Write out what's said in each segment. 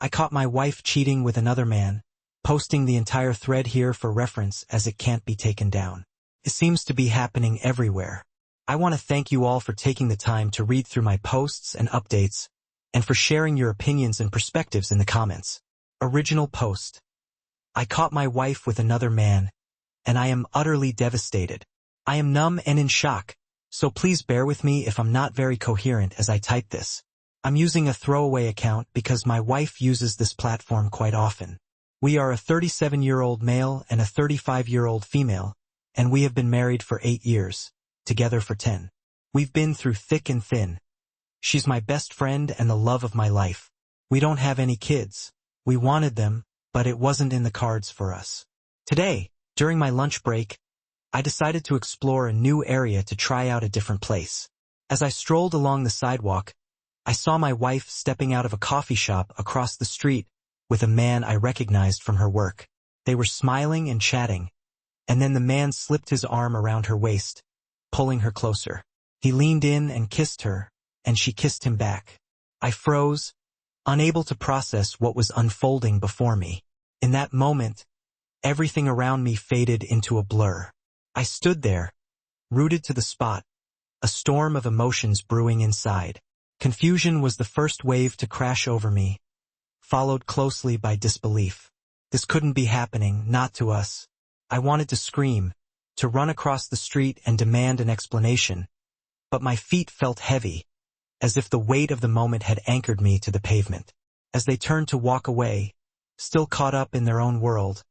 I caught my wife cheating with another man, posting the entire thread here for reference as it can't be taken down. It seems to be happening everywhere. I want to thank you all for taking the time to read through my posts and updates, and for sharing your opinions and perspectives in the comments. Original post. I caught my wife with another man, and I am utterly devastated. I am numb and in shock, so please bear with me if I'm not very coherent as I type this. I'm using a throwaway account because my wife uses this platform quite often. We are a 37-year-old male and a 35-year-old female, and we have been married for 8 years, together for 10. We've been through thick and thin. She's my best friend and the love of my life. We don't have any kids. We wanted them, but it wasn't in the cards for us. Today, during my lunch break, I decided to explore a new area to try out a different place. As I strolled along the sidewalk, I saw my wife stepping out of a coffee shop across the street with a man I recognized from her work. They were smiling and chatting, and then the man slipped his arm around her waist, pulling her closer. He leaned in and kissed her, and she kissed him back. I froze, unable to process what was unfolding before me. In that moment, everything around me faded into a blur. I stood there, rooted to the spot, a storm of emotions brewing inside. Confusion was the first wave to crash over me, followed closely by disbelief. This couldn't be happening, not to us. I wanted to scream, to run across the street and demand an explanation, but my feet felt heavy, as if the weight of the moment had anchored me to the pavement. As they turned to walk away, still caught up in their own world,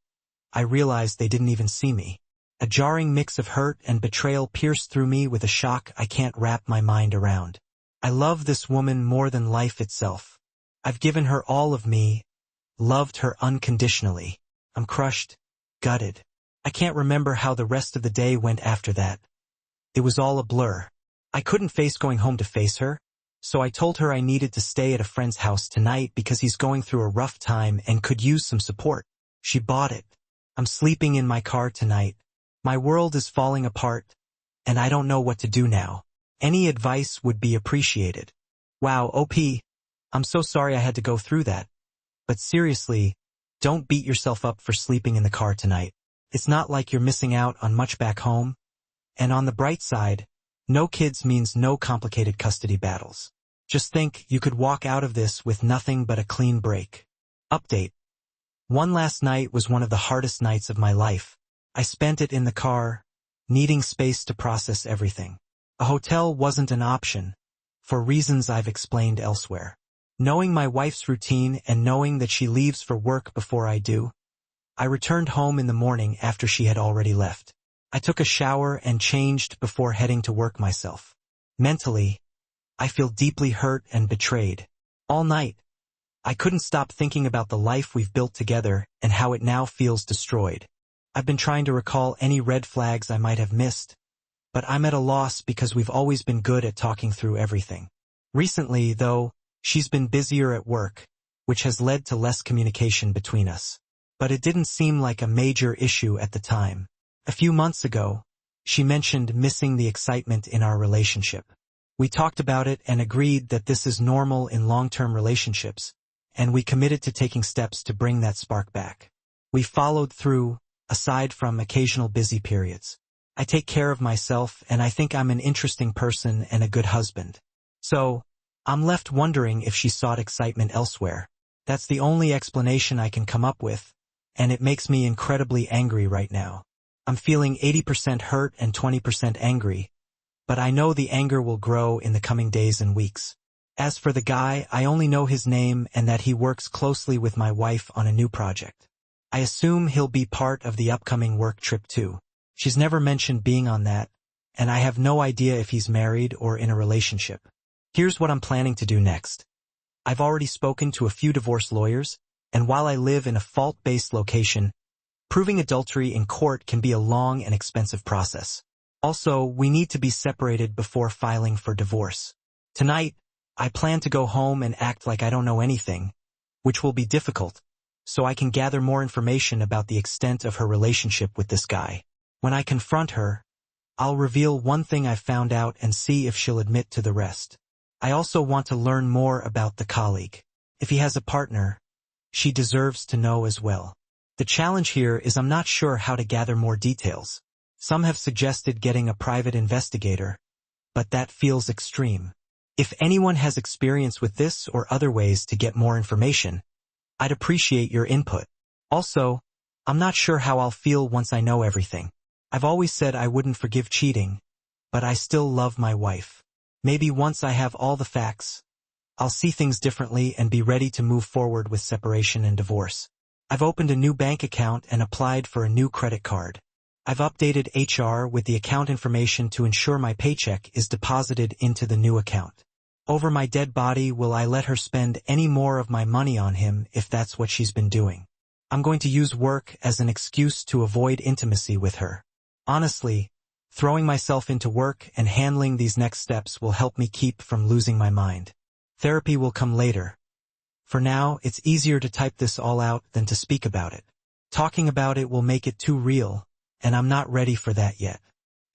I realized they didn't even see me. A jarring mix of hurt and betrayal pierced through me with a shock I can't wrap my mind around. I love this woman more than life itself. I've given her all of me, loved her unconditionally. I'm crushed, gutted. I can't remember how the rest of the day went after that. It was all a blur. I couldn't face going home to face her, so I told her I needed to stay at a friend's house tonight because he's going through a rough time and could use some support. She bought it. I'm sleeping in my car tonight. My world is falling apart, and I don't know what to do now. Any advice would be appreciated. Wow, OP. I'm so sorry I had to go through that. But seriously, don't beat yourself up for sleeping in the car tonight. It's not like you're missing out on much back home. And on the bright side, no kids means no complicated custody battles. Just think you could walk out of this with nothing but a clean break. Update. One last night was one of the hardest nights of my life. I spent it in the car, needing space to process everything. A hotel wasn't an option, for reasons I've explained elsewhere. Knowing my wife's routine and knowing that she leaves for work before I do, I returned home in the morning after she had already left. I took a shower and changed before heading to work myself. Mentally, I feel deeply hurt and betrayed. All night, I couldn't stop thinking about the life we've built together and how it now feels destroyed. I've been trying to recall any red flags I might have missed, but I'm at a loss because we've always been good at talking through everything. Recently, though, she's been busier at work, which has led to less communication between us. But it didn't seem like a major issue at the time. A few months ago, she mentioned missing the excitement in our relationship. We talked about it and agreed that this is normal in long-term relationships, and we committed to taking steps to bring that spark back. We followed through, aside from occasional busy periods. I take care of myself, and I think I'm an interesting person and a good husband. So, I'm left wondering if she sought excitement elsewhere. That's the only explanation I can come up with, and it makes me incredibly angry right now. I'm feeling 80% hurt and 20% angry, but I know the anger will grow in the coming days and weeks. As for the guy, I only know his name and that he works closely with my wife on a new project. I assume he'll be part of the upcoming work trip too. She's never mentioned being on that, and I have no idea if he's married or in a relationship. Here's what I'm planning to do next. I've already spoken to a few divorce lawyers, and while I live in a fault-based location, proving adultery in court can be a long and expensive process. Also, we need to be separated before filing for divorce. Tonight, I plan to go home and act like I don't know anything, which will be difficult, so I can gather more information about the extent of her relationship with this guy. When I confront her, I'll reveal one thing I've found out and see if she'll admit to the rest. I also want to learn more about the colleague. If he has a partner, She deserves to know as well. The challenge here is I'm not sure how to gather more details. Some have suggested getting a private investigator, but that feels extreme. If anyone has experience with this or other ways to get more information, I'd appreciate your input. Also, I'm not sure how I'll feel once I know everything. I've always said I wouldn't forgive cheating, but I still love my wife. Maybe once I have all the facts, I'll see things differently and be ready to move forward with separation and divorce. I've opened a new bank account and applied for a new credit card. I've updated HR with the account information to ensure my paycheck is deposited into the new account. Over my dead body, will I let her spend any more of my money on him if that's what she's been doing? I'm going to use work as an excuse to avoid intimacy with her. Honestly, throwing myself into work and handling these next steps will help me keep from losing my mind. Therapy will come later. For now, it's easier to type this all out than to speak about it. Talking about it will make it too real, and I'm not ready for that yet.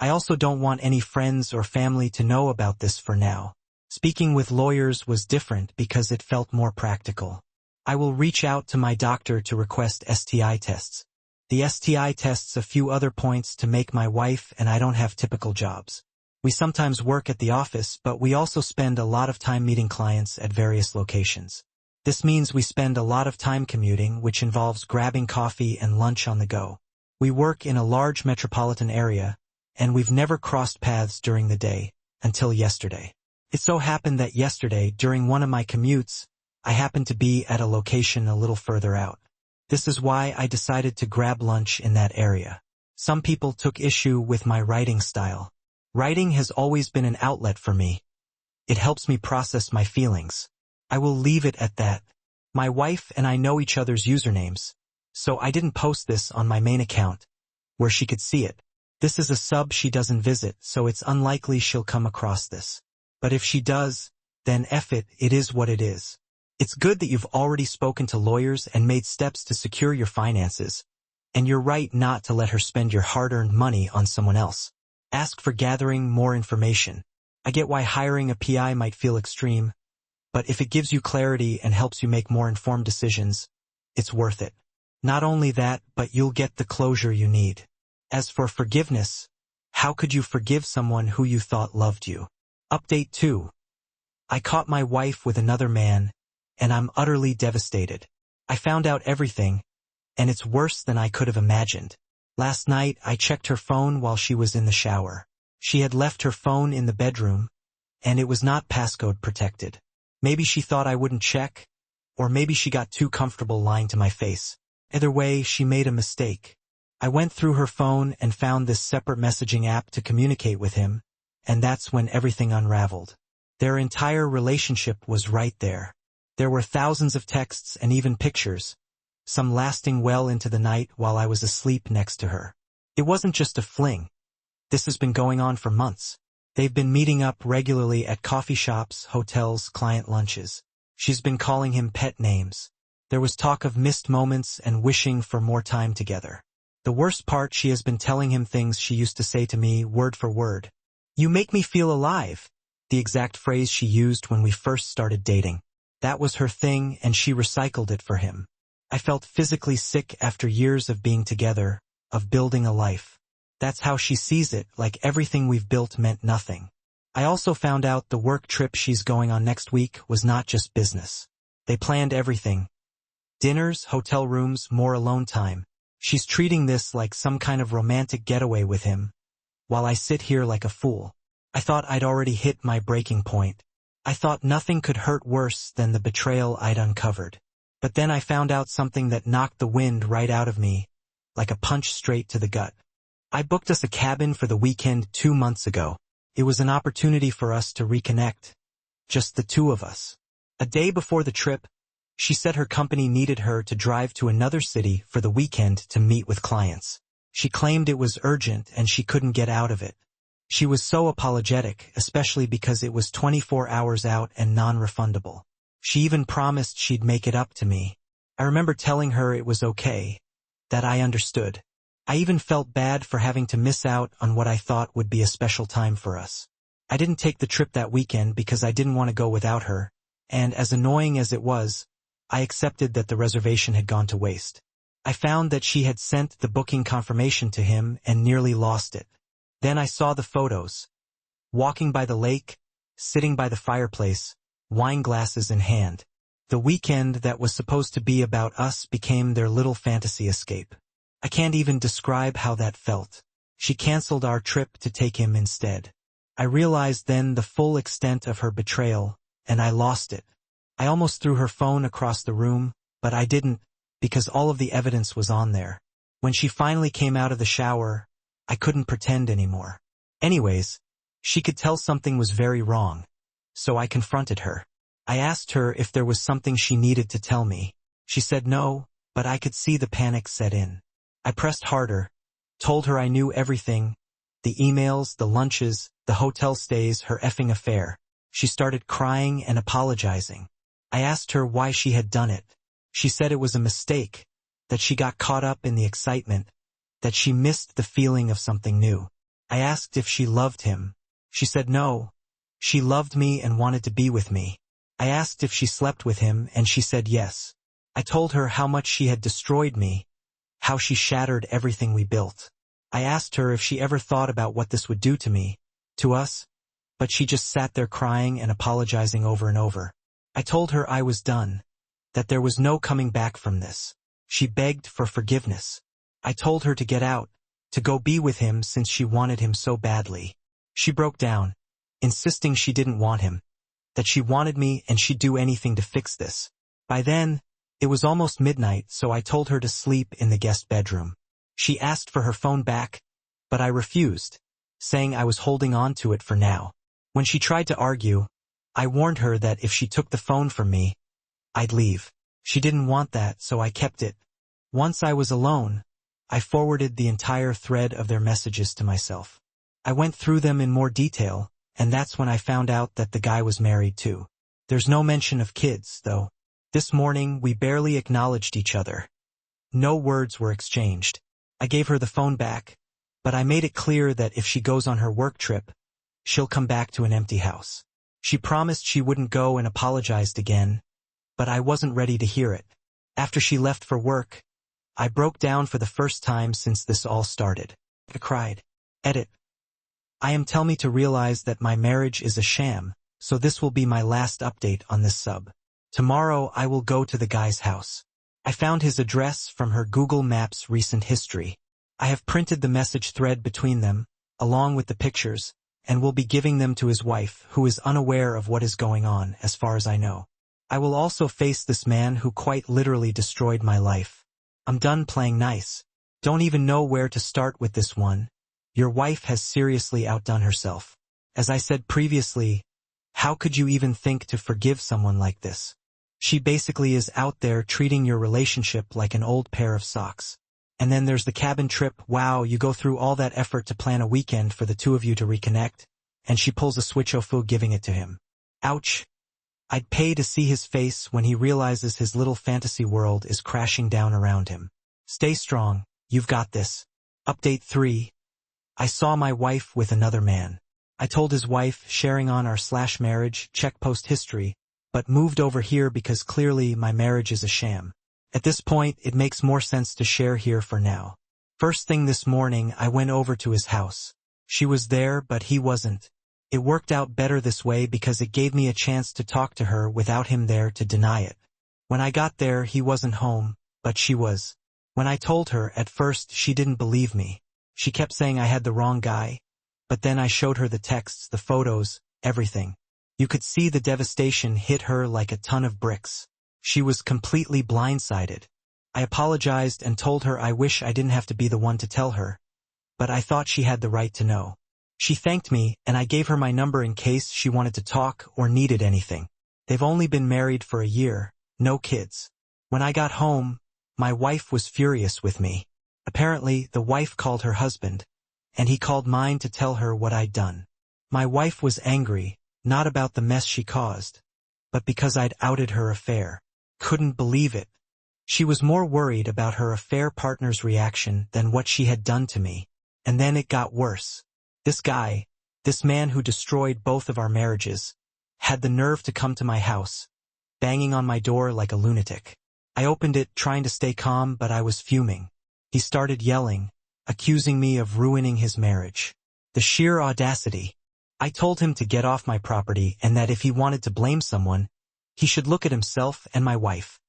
I also don't want any friends or family to know about this for now. Speaking with lawyers was different because it felt more practical. I will reach out to my doctor to request STI tests. The STI tests a few other points to make my wife and I don't have typical jobs. We sometimes work at the office, but we also spend a lot of time meeting clients at various locations. This means we spend a lot of time commuting, which involves grabbing coffee and lunch on the go. We work in a large metropolitan area, and we've never crossed paths during the day, until yesterday. It so happened that yesterday, during one of my commutes, I happened to be at a location a little further out. This is why I decided to grab lunch in that area. Some people took issue with my writing style. Writing has always been an outlet for me. It helps me process my feelings. I will leave it at that. My wife and I know each other's usernames, so I didn't post this on my main account, where she could see it. This is a sub she doesn't visit, so it's unlikely she'll come across this. But if she does, then F it, it is what it is. It's good that you've already spoken to lawyers and made steps to secure your finances, and you're right not to let her spend your hard-earned money on someone else. Ask for gathering more information. I get why hiring a PI might feel extreme, but if it gives you clarity and helps you make more informed decisions, it's worth it. Not only that, but you'll get the closure you need. As for forgiveness, how could you forgive someone who you thought loved you? Update 2. I caught my wife with another man, and I'm utterly devastated. I found out everything, and it's worse than I could have imagined. Last night, I checked her phone while she was in the shower. She had left her phone in the bedroom, and it was not passcode protected. Maybe she thought I wouldn't check, or maybe she got too comfortable lying to my face. Either way, she made a mistake. I went through her phone and found this separate messaging app to communicate with him, and that's when everything unraveled. Their entire relationship was right there. There were thousands of texts and even pictures, some lasting well into the night while I was asleep next to her. It wasn't just a fling. This has been going on for months. They've been meeting up regularly at coffee shops, hotels, client lunches. She's been calling him pet names. There was talk of missed moments and wishing for more time together. The worst part, she has been telling him things she used to say to me word for word. "You make me feel alive," the exact phrase she used when we first started dating. That was her thing, and she recycled it for him. I felt physically sick after years of being together, of building a life. That's how she sees it, like everything we've built meant nothing. I also found out the work trip she's going on next week was not just business. They planned everything. Dinners, hotel rooms, more alone time. She's treating this like some kind of romantic getaway with him, while I sit here like a fool. I thought I'd already hit my breaking point. I thought nothing could hurt worse than the betrayal I'd uncovered. But then I found out something that knocked the wind right out of me, like a punch straight to the gut. I booked us a cabin for the weekend 2 months ago. It was an opportunity for us to reconnect, just the two of us. A day before the trip, she said her company needed her to drive to another city for the weekend to meet with clients. She claimed it was urgent and she couldn't get out of it. She was so apologetic, especially because it was 24 hours out and non-refundable. She even promised she'd make it up to me. I remember telling her it was okay, that I understood. I even felt bad for having to miss out on what I thought would be a special time for us. I didn't take the trip that weekend because I didn't want to go without her, and as annoying as it was, I accepted that the reservation had gone to waste. I found that she had sent the booking confirmation to him and nearly lost it. Then I saw the photos. Walking by the lake, sitting by the fireplace, wine glasses in hand. The weekend that was supposed to be about us became their little fantasy escape. I can't even describe how that felt. She canceled our trip to take him instead. I realized then the full extent of her betrayal, and I lost it. I almost threw her phone across the room, but I didn't, because all of the evidence was on there. When she finally came out of the shower, I couldn't pretend anymore. Anyways, she could tell something was very wrong, so I confronted her. I asked her if there was something she needed to tell me. She said no, but I could see the panic set in. I pressed harder, told her I knew everything, the emails, the lunches, the hotel stays, her effing affair. She started crying and apologizing. I asked her why she had done it. She said it was a mistake, that she got caught up in the excitement, that she missed the feeling of something new. I asked if she loved him. She said no. She loved me and wanted to be with me. I asked if she slept with him, and she said yes. I told her how much she had destroyed me, how she shattered everything we built. I asked her if she ever thought about what this would do to me, to us, but she just sat there crying and apologizing over and over. I told her I was done, that there was no coming back from this. She begged for forgiveness. I told her to get out, to go be with him since she wanted him so badly. She broke down, insisting she didn't want him, that she wanted me and she'd do anything to fix this. By then, it was almost midnight, so I told her to sleep in the guest bedroom. She asked for her phone back, but I refused, saying I was holding on to it for now. When she tried to argue, I warned her that if she took the phone from me, I'd leave. She didn't want that, so I kept it. Once I was alone, I forwarded the entire thread of their messages to myself. I went through them in more detail, and that's when I found out that the guy was married too. There's no mention of kids, though. This morning, we barely acknowledged each other. No words were exchanged. I gave her the phone back, but I made it clear that if she goes on her work trip, she'll come back to an empty house. She promised she wouldn't go and apologized again, but I wasn't ready to hear it. After she left for work, I broke down for the first time since this all started. I cried. Edit. I am tell me to realize that my marriage is a sham, so this will be my last update on this sub. Tomorrow I will go to the guy's house. I found his address from her Google Maps recent history. I have printed the message thread between them, along with the pictures, and will be giving them to his wife, who is unaware of what is going on, as far as I know. I will also face this man who quite literally destroyed my life. I'm done playing nice. Don't even know where to start with this one. Your wife has seriously outdone herself. As I said previously, how could you even think to forgive someone like this? She basically is out there treating your relationship like an old pair of socks. And then there's the cabin trip. Wow, you go through all that effort to plan a weekend for the two of you to reconnect, and she pulls a switch ofu giving it to him. Ouch. I'd pay to see his face when he realizes his little fantasy world is crashing down around him. Stay strong, you've got this. Update 3. I saw my wife with another man. I told his wife, sharing on our /marriage, check post history, but moved over here because clearly my marriage is a sham. At this point, it makes more sense to share here for now. First thing this morning, I went over to his house. She was there, but he wasn't. It worked out better this way because it gave me a chance to talk to her without him there to deny it. When I got there, he wasn't home, but she was. When I told her, at first she didn't believe me. She kept saying I had the wrong guy, but then I showed her the texts, the photos, everything. You could see the devastation hit her like a ton of bricks. She was completely blindsided. I apologized and told her I wish I didn't have to be the one to tell her, but I thought she had the right to know. She thanked me, and I gave her my number in case she wanted to talk or needed anything. They've only been married for a year, no kids. When I got home, my wife was furious with me. Apparently, the wife called her husband, and he called mine to tell her what I'd done. My wife was angry, not about the mess she caused, but because I'd outed her affair. Couldn't believe it. She was more worried about her affair partner's reaction than what she had done to me. And then it got worse. This guy, this man who destroyed both of our marriages, had the nerve to come to my house, banging on my door like a lunatic. I opened it, trying to stay calm, but I was fuming. He started yelling, accusing me of ruining his marriage. The sheer audacity. I told him to get off my property and that if he wanted to blame someone, he should look at himself and my wife,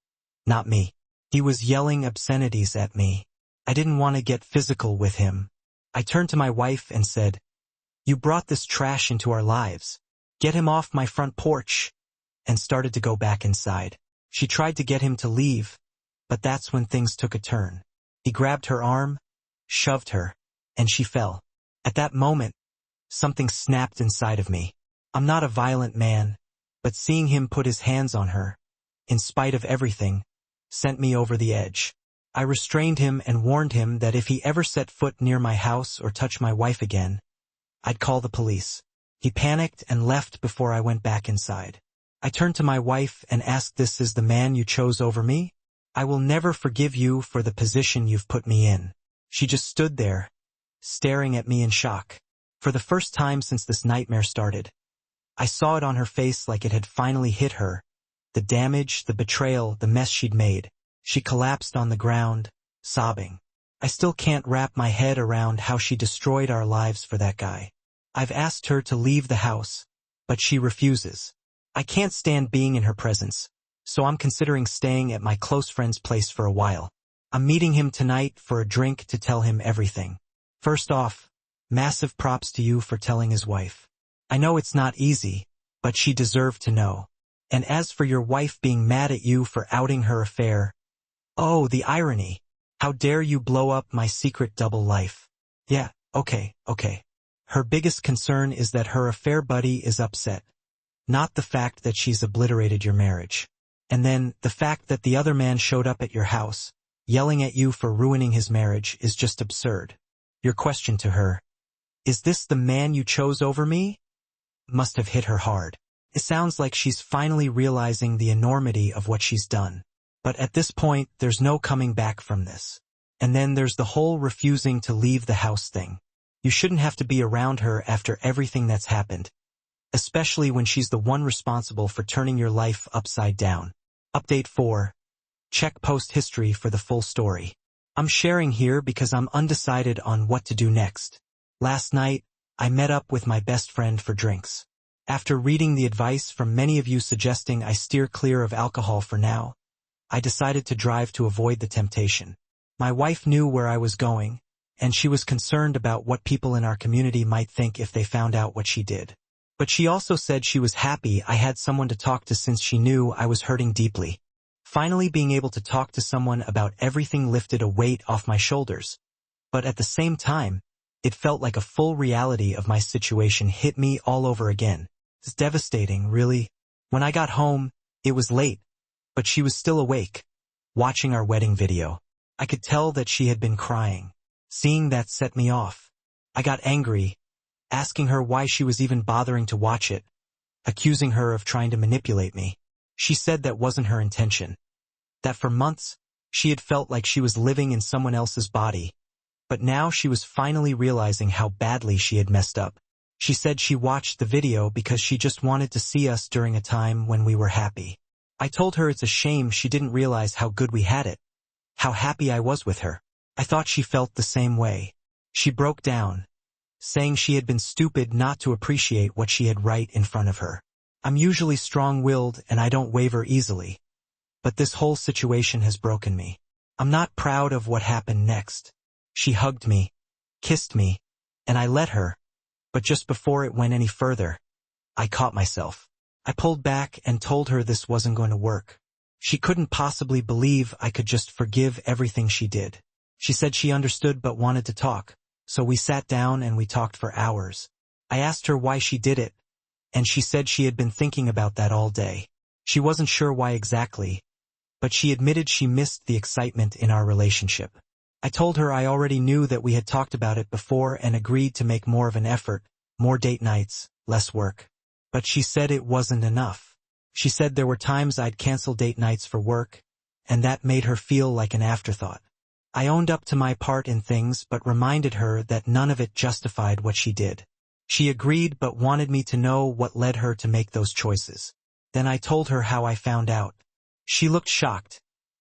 not me. He was yelling obscenities at me. I didn't want to get physical with him. I turned to my wife and said, "You brought this trash into our lives. Get him off my front porch," and started to go back inside. She tried to get him to leave, but that's when things took a turn. He grabbed her arm, shoved her, and she fell. At that moment, something snapped inside of me. I'm not a violent man, but seeing him put his hands on her, in spite of everything, sent me over the edge. I restrained him and warned him that if he ever set foot near my house or touched my wife again, I'd call the police. He panicked and left before I went back inside. I turned to my wife and asked, "This is the man you chose over me? I will never forgive you for the position you've put me in." She just stood there, staring at me in shock. For the first time since this nightmare started, I saw it on her face like it had finally hit her. The damage, the betrayal, the mess she'd made. She collapsed on the ground, sobbing. I still can't wrap my head around how she destroyed our lives for that guy. I've asked her to leave the house, but she refuses. I can't stand being in her presence, so I'm considering staying at my close friend's place for a while. I'm meeting him tonight for a drink to tell him everything. First off, massive props to you for telling his wife. I know it's not easy, but she deserved to know. And as for your wife being mad at you for outing her affair, oh, the irony. How dare you blow up my secret double life? Yeah, okay. Her biggest concern is that her affair buddy is upset. Not the fact that she's obliterated your marriage. And then, the fact that the other man showed up at your house, yelling at you for ruining his marriage, is just absurd. Your question to her, "Is this the man you chose over me?" must have hit her hard. It sounds like she's finally realizing the enormity of what she's done. But at this point, there's no coming back from this. And then there's the whole refusing to leave the house thing. You shouldn't have to be around her after everything that's happened, especially when she's the one responsible for turning your life upside down. Update 4. Check post history for the full story. I'm sharing here because I'm undecided on what to do next. Last night, I met up with my best friend for drinks. After reading the advice from many of you suggesting I steer clear of alcohol for now, I decided to drive to avoid the temptation. My wife knew where I was going, and she was concerned about what people in our community might think if they found out what she did. But she also said she was happy I had someone to talk to since she knew I was hurting deeply. Finally being able to talk to someone about everything lifted a weight off my shoulders. But at the same time, it felt like a full reality of my situation hit me all over again. It's devastating, really. When I got home, it was late, but she was still awake, watching our wedding video. I could tell that she had been crying. Seeing that set me off. I got angry, asking her why she was even bothering to watch it, accusing her of trying to manipulate me. She said that wasn't her intention. That for months, she had felt like she was living in someone else's body. But now she was finally realizing how badly she had messed up. She said she watched the video because she just wanted to see us during a time when we were happy. I told her it's a shame she didn't realize how good we had it, how happy I was with her. I thought she felt the same way. She broke down, saying she had been stupid not to appreciate what she had right in front of her. I'm usually strong-willed and I don't waver easily. But this whole situation has broken me. I'm not proud of what happened next. She hugged me, kissed me, and I let her. But just before it went any further, I caught myself. I pulled back and told her this wasn't going to work. She couldn't possibly believe I could just forgive everything she did. She said she understood but wanted to talk, so we sat down and we talked for hours. I asked her why she did it, and she said she had been thinking about that all day. She wasn't sure why exactly, but she admitted she missed the excitement in our relationship. I told her I already knew that we had talked about it before and agreed to make more of an effort, more date nights, less work. But she said it wasn't enough. She said there were times I'd cancel date nights for work, and that made her feel like an afterthought. I owned up to my part in things but reminded her that none of it justified what she did. She agreed but wanted me to know what led her to make those choices. Then I told her how I found out. She looked shocked,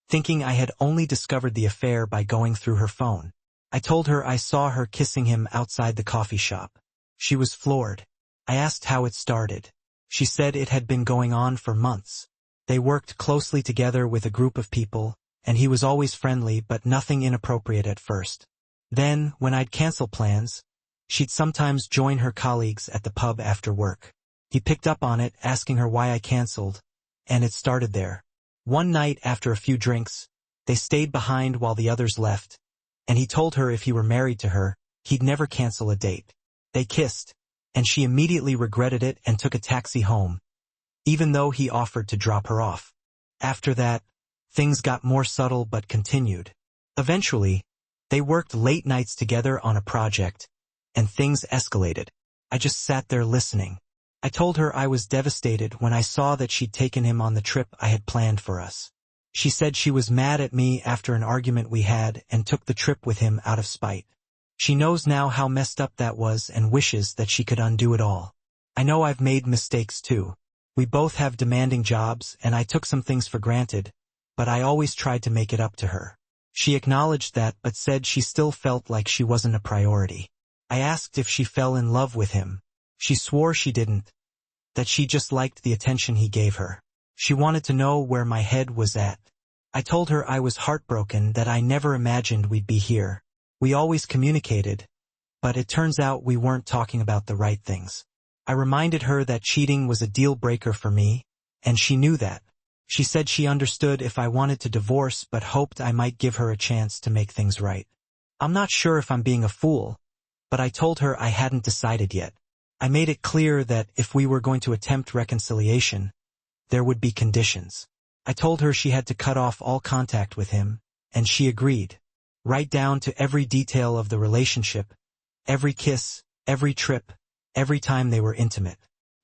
thinking I had only discovered the affair by going through her phone. I told her I saw her kissing him outside the coffee shop. She was floored. I asked how it started. She said it had been going on for months. They worked closely together with a group of people, and he was always friendly but nothing inappropriate at first. Then, when I'd cancel plans, she'd sometimes join her colleagues at the pub after work. He picked up on it, asking her why I canceled, and it started there. One night after a few drinks, they stayed behind while the others left, and he told her if he were married to her, he'd never cancel a date. They kissed, and she immediately regretted it and took a taxi home, even though he offered to drop her off. After that, things got more subtle but continued. Eventually, they worked late nights together on a project, and things escalated. I just sat there listening. I told her I was devastated when I saw that she'd taken him on the trip I had planned for us. She said she was mad at me after an argument we had and took the trip with him out of spite. She knows now how messed up that was and wishes that she could undo it all. I know I've made mistakes too. We both have demanding jobs and I took some things for granted, but I always tried to make it up to her. She acknowledged that but said she still felt like she wasn't a priority. I asked if she fell in love with him. She swore she didn't, that she just liked the attention he gave her. She wanted to know where my head was at. I told her I was heartbroken that I never imagined we'd be here. We always communicated, but it turns out we weren't talking about the right things. I reminded her that cheating was a deal breaker for me, and she knew that. She said she understood if I wanted to divorce but hoped I might give her a chance to make things right. I'm not sure if I'm being a fool, but I told her I hadn't decided yet. I made it clear that if we were going to attempt reconciliation, there would be conditions. I told her she had to cut off all contact with him, and she agreed. Right down to every detail of the relationship, every kiss, every trip, every time they were intimate.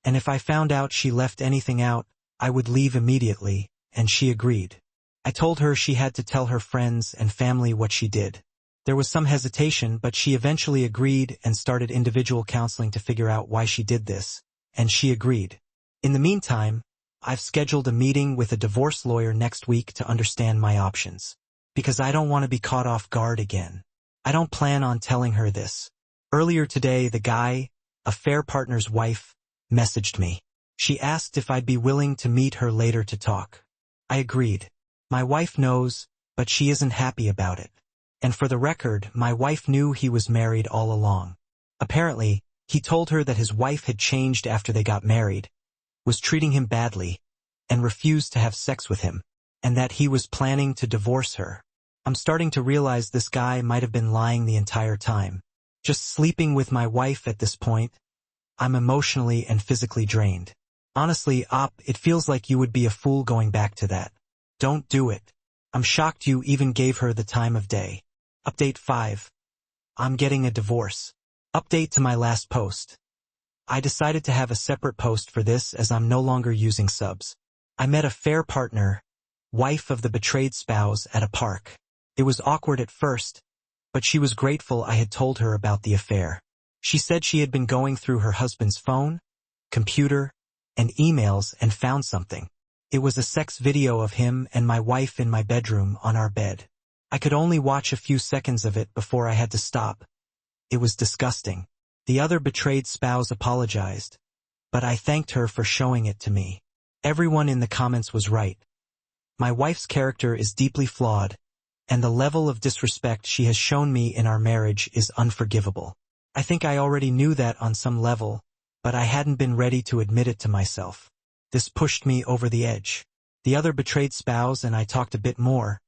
And if I found out she left anything out, I would leave immediately, and she agreed. I told her she had to tell her friends and family what she did. There was some hesitation, but she eventually agreed and started individual counseling to figure out why she did this, and she agreed. In the meantime, I've scheduled a meeting with a divorce lawyer next week to understand my options. Because I don't want to be caught off guard again. I don't plan on telling her this. Earlier today, the guy, a fair partner's wife, messaged me. She asked if I'd be willing to meet her later to talk. I agreed. My wife knows, but she isn't happy about it. And for the record, my wife knew he was married all along. Apparently, he told her that his wife had changed after they got married, was treating him badly, and refused to have sex with him, and that he was planning to divorce her. I'm starting to realize this guy might have been lying the entire time. Just sleeping with my wife at this point, I'm emotionally and physically drained. Honestly, it feels like you would be a fool going back to that. Don't do it. I'm shocked you even gave her the time of day. Update 5. I'm getting a divorce. Update to my last post. I decided to have a separate post for this as I'm no longer using subs. I met a fair partner, wife of the betrayed spouse, at a park. It was awkward at first, but she was grateful I had told her about the affair. She said she had been going through her husband's phone, computer, and emails and found something. It was a sex video of him and my wife in my bedroom on our bed. I could only watch a few seconds of it before I had to stop. It was disgusting. The other betrayed spouse apologized, but I thanked her for showing it to me. Everyone in the comments was right. My wife's character is deeply flawed, and the level of disrespect she has shown me in our marriage is unforgivable. I think I already knew that on some level, but I hadn't been ready to admit it to myself. This pushed me over the edge. The other betrayed spouse and I talked a bit more,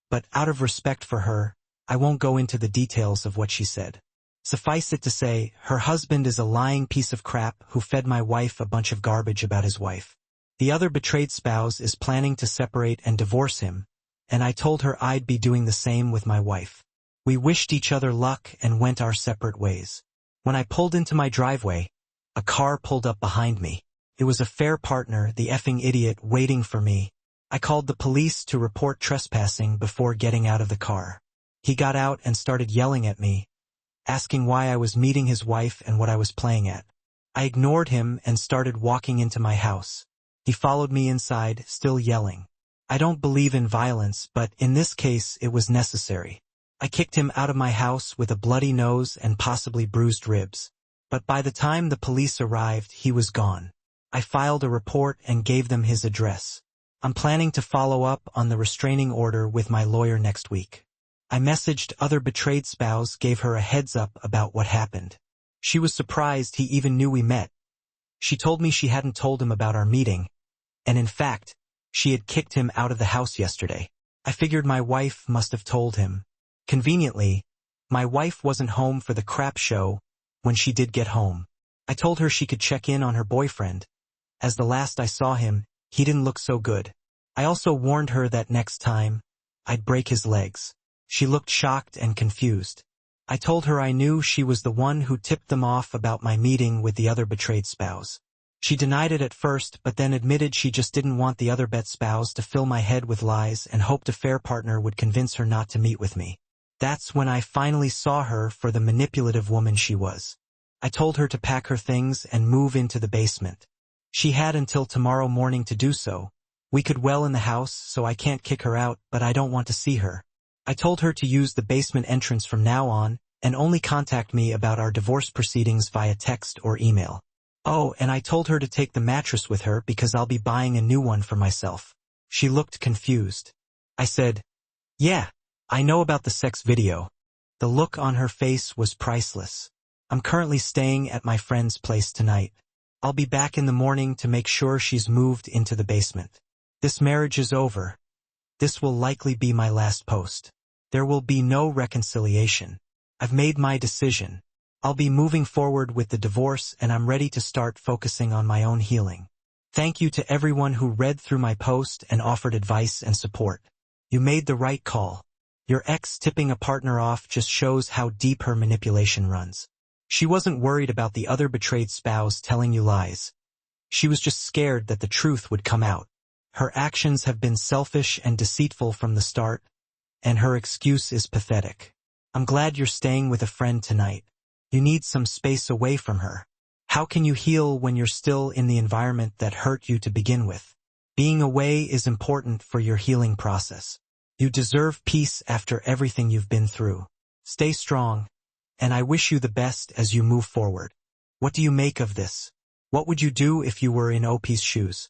but out of respect for her, I won't go into the details of what she said. Suffice it to say, her husband is a lying piece of crap who fed my wife a bunch of garbage about his wife. The other betrayed spouse is planning to separate and divorce him, and I told her I'd be doing the same with my wife. We wished each other luck and went our separate ways. When I pulled into my driveway, a car pulled up behind me. It was a fair partner, the effing idiot, waiting for me. I called the police to report trespassing before getting out of the car. He got out and started yelling at me, asking why I was meeting his wife and what I was playing at. I ignored him and started walking into my house. He followed me inside, still yelling. I don't believe in violence, but in this case it was necessary. I kicked him out of my house with a bloody nose and possibly bruised ribs. But by the time the police arrived, he was gone. I filed a report and gave them his address. I'm planning to follow up on the restraining order with my lawyer next week. I messaged other betrayed spouse, gave her a heads up about what happened. She was surprised he even knew we met. She told me she hadn't told him about our meeting, and in fact, she had kicked him out of the house yesterday. I figured my wife must have told him. Conveniently, my wife wasn't home for the crap show when she did get home. I told her she could check in on her boyfriend, as the last I saw him, he didn't look so good. I also warned her that next time, I'd break his legs. She looked shocked and confused. I told her I knew she was the one who tipped them off about my meeting with the other betrayed spouse. She denied it at first, but then admitted she just didn't want the other bet spouse to fill my head with lies and hoped a fair partner would convince her not to meet with me. That's when I finally saw her for the manipulative woman she was. I told her to pack her things and move into the basement. She had until tomorrow morning to do so. We could well in the house, so I can't kick her out, but I don't want to see her. I told her to use the basement entrance from now on, and only contact me about our divorce proceedings via text or email. Oh, and I told her to take the mattress with her because I'll be buying a new one for myself. She looked confused. I said, "Yeah, I know about the sex video." The look on her face was priceless. I'm currently staying at my friend's place tonight. I'll be back in the morning to make sure she's moved into the basement. This marriage is over. This will likely be my last post. There will be no reconciliation. I've made my decision. I'll be moving forward with the divorce, and I'm ready to start focusing on my own healing. Thank you to everyone who read through my post and offered advice and support. You made the right call. Your ex tipping a partner off just shows how deep her manipulation runs. She wasn't worried about the other betrayed spouse telling you lies. She was just scared that the truth would come out. Her actions have been selfish and deceitful from the start, and her excuse is pathetic. I'm glad you're staying with a friend tonight. You need some space away from her. How can you heal when you're still in the environment that hurt you to begin with? Being away is important for your healing process. You deserve peace after everything you've been through. Stay strong, and I wish you the best as you move forward. What do you make of this? What would you do if you were in OP's shoes?